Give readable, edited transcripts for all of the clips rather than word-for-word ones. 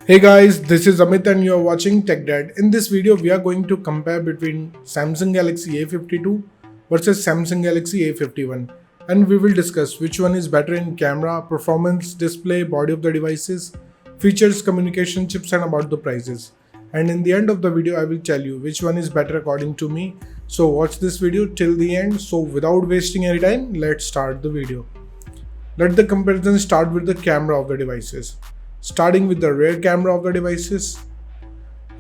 Hey guys, this is Amit and you are watching TechDad. In this video, we are going to compare between Samsung Galaxy A52 versus Samsung Galaxy A51, and we will discuss which one is better in camera, performance, display, body of the devices, features, communication chips, and about the prices. And in the end of the video, I will tell you which one is better according to me. So watch this video till the end. So without wasting any time, let's start the video. Let the comparison start with the camera of the devices. Starting with the rear camera of the devices,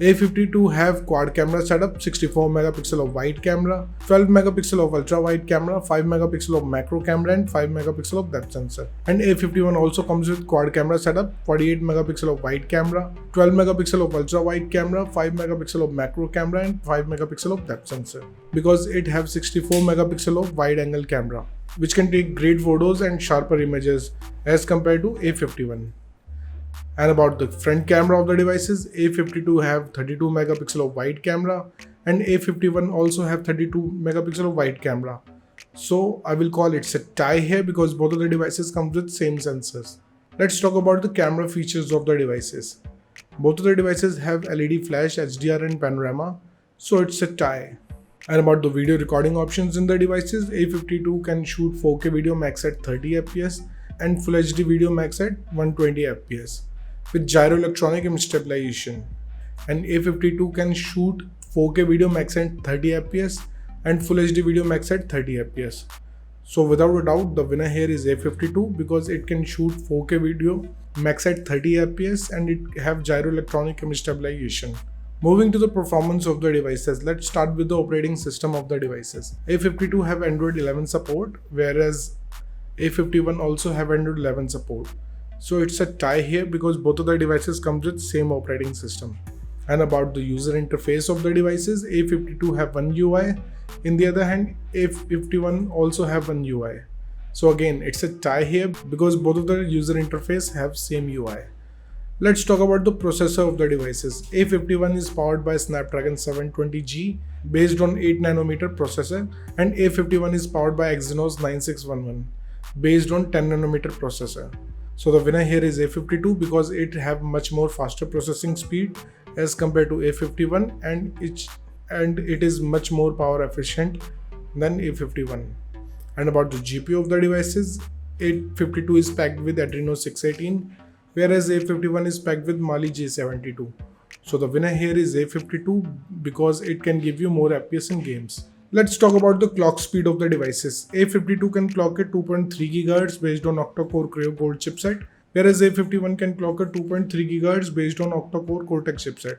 A52 have quad camera setup, 64 megapixel of wide camera, 12 megapixel of ultra wide camera, 5 megapixel of macro camera and 5 megapixel of depth sensor. And A51 also comes with quad camera setup, 48 megapixel of wide camera, 12 megapixel of ultra wide camera, 5 megapixel of macro camera and 5 megapixel of depth sensor. Because it have 64 megapixel of wide angle camera, which can take great photos and sharper images as compared to A51. And about the front camera of the devices, A52 have 32 megapixel of wide camera and A51 also have 32 megapixel of wide camera. So I will call it a tie here because both of the devices come with same sensors. Let's talk about the camera features of the devices. Both of the devices have LED flash, HDR and panorama, so it's a tie. And about the video recording options in the devices, A52 can shoot 4K video max at 30 fps and Full HD video max at 120 fps with gyro electronic image stabilization, and A52 can shoot 4K video max at 30 fps and Full HD video max at 30 fps. So without a doubt, the winner here is A52 because it can shoot 4K video max at 30 fps and it have gyro electronic image stabilization. Moving to the performance of the devices, let's start with the operating system of the devices. A52 have Android 11 support, whereas A51 also have Android 11 support. So it's a tie here because both of the devices comes with same operating system. And about the user interface of the devices, A52 have one UI, in the other hand A51 also have one UI. So again, it's a tie here because both of the user interface have same UI. Let's talk about the processor of the devices. A51 is powered by Snapdragon 720G based on 8nm processor, and A51 is powered by Exynos 9611 based on 10nm processor. So the winner here is A52 because it have much more faster processing speed as compared to A51 and it is much more power efficient than A51. And about the GPU of the devices, A52 is packed with Adreno 618 whereas A51 is packed with Mali J72. So the winner here is A52 because it can give you more FPS in games. Let's talk about the clock speed of the devices. A52 can clock at 2.3 GHz based on octa-core Creo Gold chipset, whereas A51 can clock at 2.3 GHz based on octa-core Cortex chipset.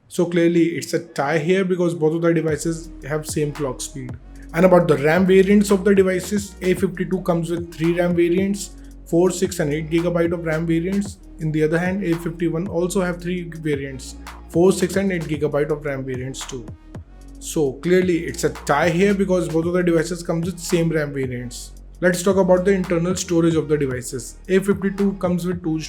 So clearly it's a tie here because both of the devices have same clock speed. And about the RAM variants of the devices, A52 comes with 3 RAM variants, 4, 6 and 8 GB of RAM variants. In the other hand, A51 also have 3 variants, 4, 6 and 8 GB of RAM variants too. So clearly it's a tie here because both of the devices comes with same RAM variants. Let's talk about the internal storage of the devices. A52 comes with two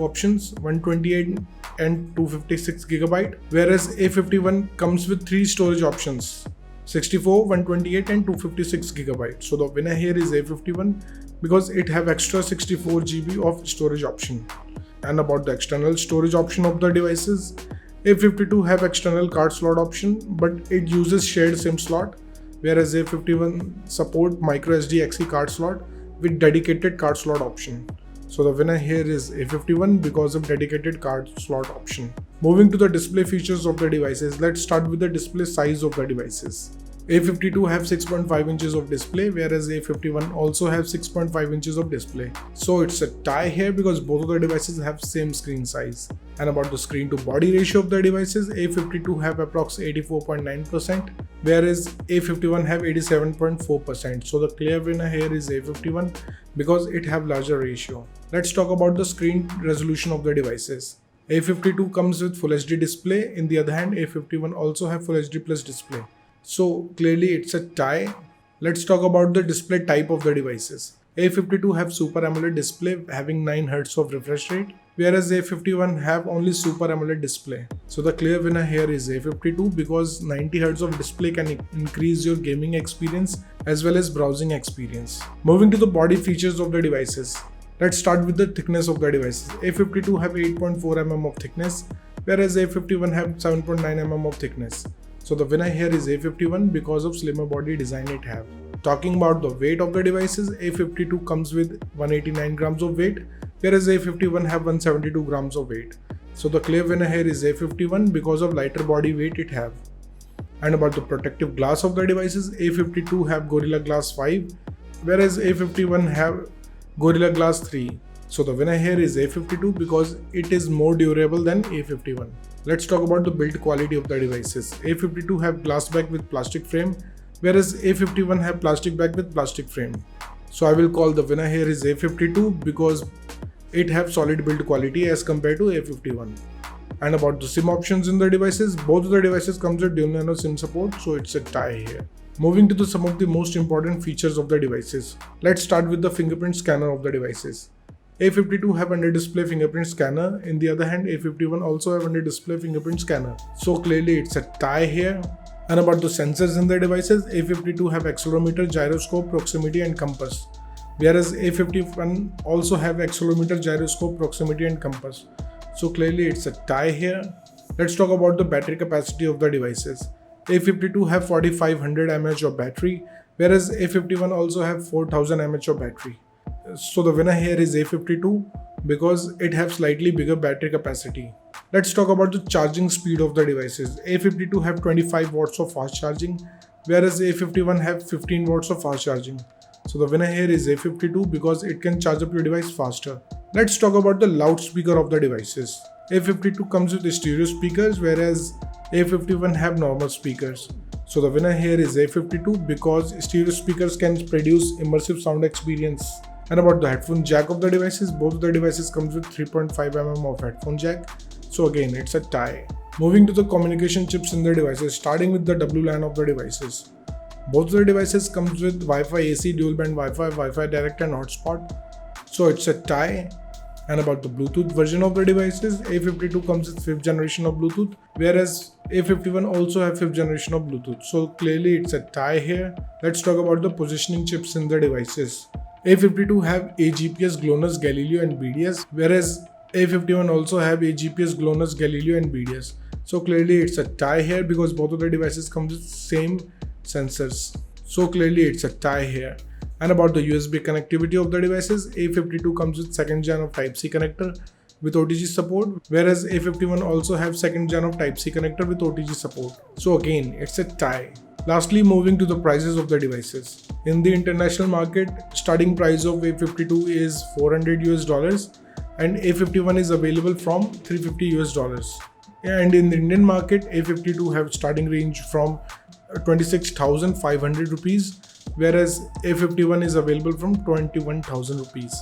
options, 128 and 256 GB, whereas A51 comes with 3 storage options, 64, 128 and 256 GB. So the winner here is A51 because it have extra 64 GB of storage option. And about the external storage option of the devices, A52 have external card slot option, but it uses shared SIM slot, whereas A51 support microSD XE card slot with dedicated card slot option. So the winner here is A51 because of dedicated card slot option. Moving to the display features of the devices, let's start with the display size of the devices. A52 have 6.5 inches of display, whereas A51 also have 6.5 inches of display. So it's a tie here because both of the devices have same screen size. And about the screen to body ratio of the devices, A52 have approx 84.9%, whereas A51 have 87.4%. So the clear winner here is A51 because it have larger ratio. Let's talk about the screen resolution of the devices. A52 comes with Full HD display, in the other hand A51 also have Full HD plus display. So clearly it's a tie. Let's talk about the display type of the devices. A52 have Super AMOLED display having 9 Hz of refresh rate, whereas A51 have only Super AMOLED display. So the clear winner here is A52 because 90 Hz of display can increase your gaming experience as well as browsing experience. Moving to the body features of the devices. Let's start with the thickness of the devices. A52 have 8.4 mm of thickness, whereas A51 have 7.9 mm of thickness. So the winner here is A51 because of slimmer body design it have. Talking about the weight of the devices, A52 comes with 189 grams of weight, whereas A51 have 172 grams of weight. So the clear winner here is A51 because of lighter body weight it have. And about the protective glass of the devices, A52 have Gorilla Glass 5, whereas A51 have Gorilla Glass 3. So the winner here is A52 because it is more durable than A51. Let's talk about the build quality of the devices. A52 have glass back with plastic frame, whereas A51 have plastic back with plastic frame. So I will call the winner here is A52 because it have solid build quality as compared to A51. And about the SIM options in the devices, both of the devices comes with dual nano SIM support, so it's a tie here. Moving to some of the most important features of the devices. Let's start with the fingerprint scanner of the devices. A52 have under display fingerprint scanner, in the other hand A51 also have under display fingerprint scanner. So clearly it's a tie here. And about the sensors in the devices, A52 have accelerometer, gyroscope, proximity and compass, whereas A51 also have accelerometer, gyroscope, proximity and compass. So clearly it's a tie here. Let's talk about the battery capacity of the devices. A52 have 4500 mAh of battery, whereas A51 also have 4000 mAh of battery. So the winner here is A52 because it have slightly bigger battery capacity. Let's talk about the charging speed of the devices. A52 have 25 watts of fast charging, whereas A51 have 15 watts of fast charging. So the winner here is A52 because it can charge up your device faster. Let's talk about the loudspeaker of the devices. A52 comes with stereo speakers, whereas A51 have normal speakers. So the winner here is A52 because stereo speakers can produce immersive sound experience. And about the headphone jack of the devices, both of the devices comes with 3.5 mm of headphone jack. So again, it's a tie. Moving to the communication chips in the devices, starting with the WLAN of the devices. Both of the devices comes with Wi-Fi AC, dual band Wi-Fi, Wi-Fi direct and hotspot. So it's a tie. And about the Bluetooth version of the devices, A52 comes with 5th generation of Bluetooth, whereas A51 also have 5th generation of Bluetooth. So clearly it's a tie here. Let's talk about the positioning chips in the devices. A52 have AGPS, GLONASS, Galileo and BDS, whereas A51 also have AGPS, GLONASS, Galileo and BDS. So clearly it's a tie here because both of the devices come with same sensors. So clearly it's a tie here. And about the USB connectivity of the devices, A52 comes with 2nd gen of Type-C connector with OTG support, whereas A51 also have 2nd gen of Type-C connector with OTG support. So again, it's a tie. Lastly, moving to the prices of the devices. In the international market, starting price of A52 is $400 and A51 is available from $350. And in the Indian market, A52 have starting range from 26,500 rupees, whereas A51 is available from 21,000 rupees.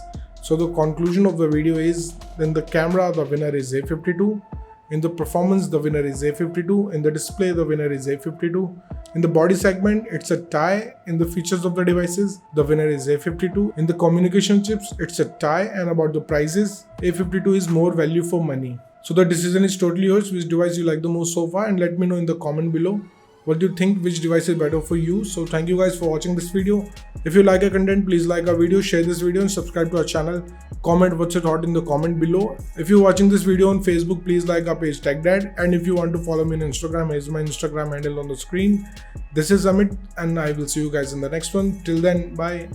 So the conclusion of the video is, in the camera the winner is A52, in the performance the winner is A52, in the display the winner is A52, in the body segment it's a tie, in the features of the devices the winner is A52, in the communication chips it's a tie, and about the prices A52 is more value for money. So the decision is totally yours, which device you like the most so far, and let me know in the comment below what do you think, which device is better for you. So thank you guys for watching this video. If you like our content, please like our video, share this video and subscribe to our channel. Comment what's your thought in the comment below. If you're watching this video on Facebook, please like our page TechDad, and if you want to follow me on Instagram, here's my Instagram handle on the screen. This is Amit and I will see you guys in the next one. Till then, bye.